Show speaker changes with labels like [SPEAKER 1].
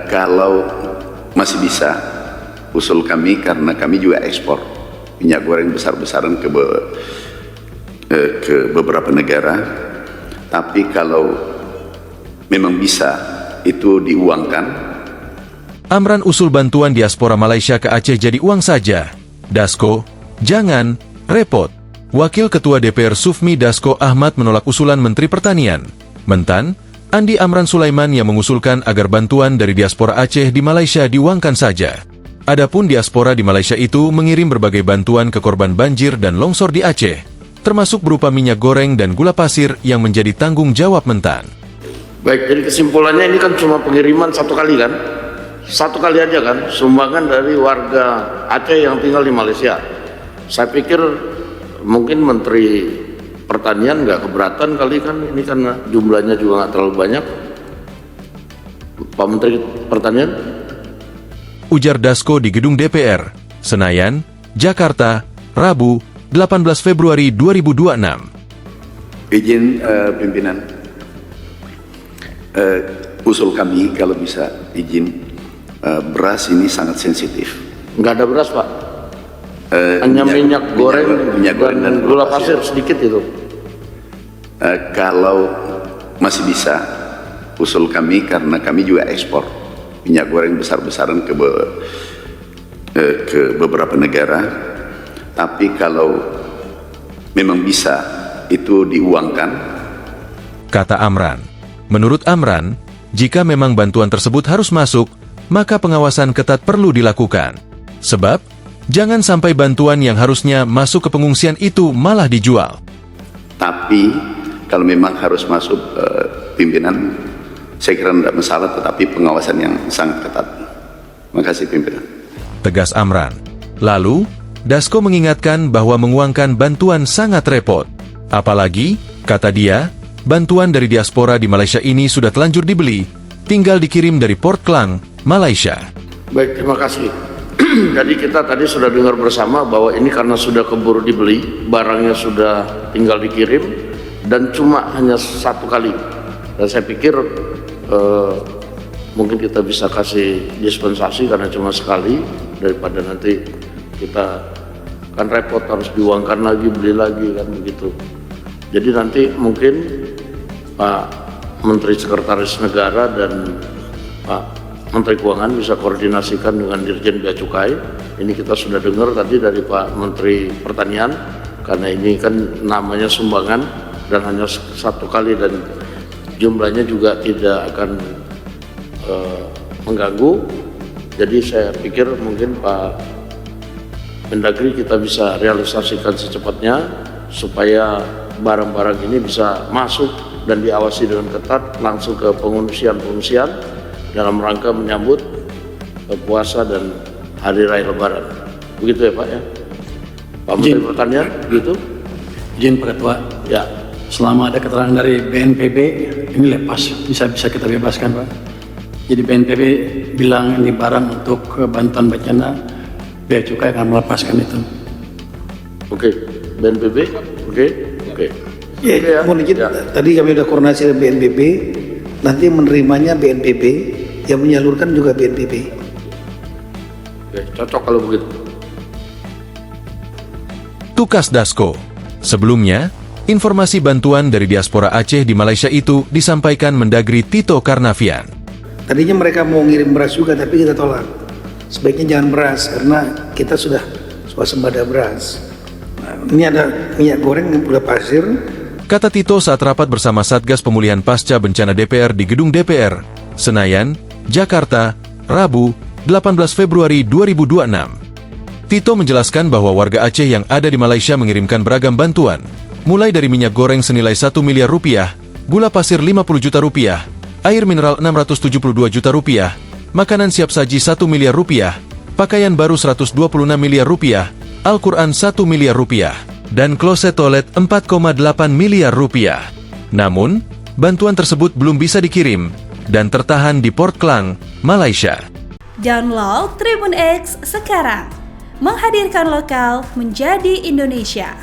[SPEAKER 1] Kalau masih bisa, usul kami karena kami juga ekspor minyak goreng besar-besaran ke beberapa negara, tapi kalau memang bisa itu diuangkan.
[SPEAKER 2] Amran usul bantuan diaspora Malaysia ke Aceh jadi uang saja. Dasko, jangan repot. Wakil Ketua DPR Sufmi Dasko Ahmad menolak usulan Menteri Pertanian Mentan, Andi Amran Sulaiman yang mengusulkan agar bantuan dari diaspora Aceh di Malaysia diuangkan saja. Adapun diaspora di Malaysia itu mengirim berbagai bantuan ke korban banjir dan longsor di Aceh, termasuk berupa minyak goreng dan gula pasir yang menjadi tanggung jawab Mentan.
[SPEAKER 3] Baik, jadi kesimpulannya ini kan cuma pengiriman satu kali kan? Satu kali aja kan, sumbangan dari warga Aceh yang tinggal di Malaysia. Saya pikir mungkin Menteri Pertanian nggak keberatan kali kan, ini karena jumlahnya juga nggak terlalu banyak. Pak Menteri Pertanian?
[SPEAKER 2] Ujar Dasko di gedung DPR, Senayan, Jakarta, Rabu, 18 Februari 2026.
[SPEAKER 1] Izin pimpinan, usul kami kalau bisa izin, beras ini sangat sensitif.
[SPEAKER 3] Nggak ada beras Pak? Hanya minyak goreng dan gula pasir sedikit itu.
[SPEAKER 1] Kalau masih bisa, usul kami karena kami juga ekspor minyak goreng besar-besaran ke beberapa negara, tapi kalau memang bisa itu diuangkan.
[SPEAKER 2] Kata Amran. Menurut Amran, jika memang bantuan tersebut harus masuk, maka pengawasan ketat perlu dilakukan. Sebab, jangan sampai bantuan yang harusnya masuk ke pengungsian itu malah dijual.
[SPEAKER 1] Tapi kalau memang harus masuk, pimpinan, saya kira tidak masalah, tetapi pengawasan yang sangat ketat. Terima kasih pimpinan.
[SPEAKER 2] Tegas Amran. Lalu, Dasko mengingatkan bahwa menguangkan bantuan sangat repot. Apalagi, kata dia, bantuan dari diaspora di Malaysia ini sudah telanjur dibeli, tinggal dikirim dari Port Klang, Malaysia.
[SPEAKER 3] Baik, terima kasih. Jadi kita tadi sudah dengar bersama bahwa ini karena sudah keburu dibeli, barangnya sudah tinggal dikirim, dan cuma hanya satu kali. Dan saya pikir mungkin kita bisa kasih dispensasi karena cuma sekali, daripada nanti kita kan repot harus diuangkan lagi, beli lagi kan begitu. Jadi nanti mungkin Pak Menteri Sekretaris Negara dan Pak Menteri Keuangan bisa koordinasikan dengan Dirjen Bea Cukai. Ini kita sudah dengar tadi dari Pak Menteri Pertanian, karena ini kan namanya sumbangan dan hanya satu kali dan jumlahnya juga tidak akan mengganggu. Jadi saya pikir mungkin Pak Mendagri kita bisa realisasikan secepatnya supaya barang-barang ini bisa masuk dan diawasi dengan ketat langsung ke pengungsian-pengungsian dalam rangka menyambut puasa dan Hari Raya Lebaran. Begitu ya Pak ya? Pak Menteri Pertanian, begitu?
[SPEAKER 4] Izin Pak Ketua.
[SPEAKER 3] Ya.
[SPEAKER 4] Selama ada keterangan dari BNPB, ini lepas, bisa kita bebaskan Pak. Jadi BNPB bilang ini barang untuk bantuan bencana, Bea Cukai akan melepaskan itu.
[SPEAKER 3] Oke, BNPB, oke.
[SPEAKER 5] Ya, mohon izin, tadi kami sudah koordinasi dengan BNPB, nanti menerimanya BNPB, yang menyalurkan juga BNPB.
[SPEAKER 3] Oke, cocok kalau begitu.
[SPEAKER 2] Tukas Dasko. Sebelumnya, informasi bantuan dari diaspora Aceh di Malaysia itu disampaikan Mendagri Tito Karnavian.
[SPEAKER 5] Tadinya mereka mau ngirim beras juga, tapi kita tolak. Sebaiknya jangan beras, karena kita sudah swasembada beras. Nah, ini ada minyak goreng dan gula pasir.
[SPEAKER 2] Kata Tito saat rapat bersama Satgas Pemulihan Pasca Bencana DPR di gedung DPR, Senayan, Jakarta, Rabu, 18 Februari 2026. Tito menjelaskan bahwa warga Aceh yang ada di Malaysia mengirimkan beragam bantuan, mulai dari minyak goreng senilai 1 miliar rupiah, gula pasir 50 juta rupiah, air mineral 672 juta rupiah, makanan siap saji 1 miliar rupiah, pakaian baru 126 miliar rupiah, Al-Quran 1 miliar rupiah, dan kloset toilet 4,8 miliar rupiah. Namun, bantuan tersebut belum bisa dikirim dan tertahan di Port Klang, Malaysia.
[SPEAKER 6] Download Tribun X sekarang, menghadirkan lokal menjadi Indonesia.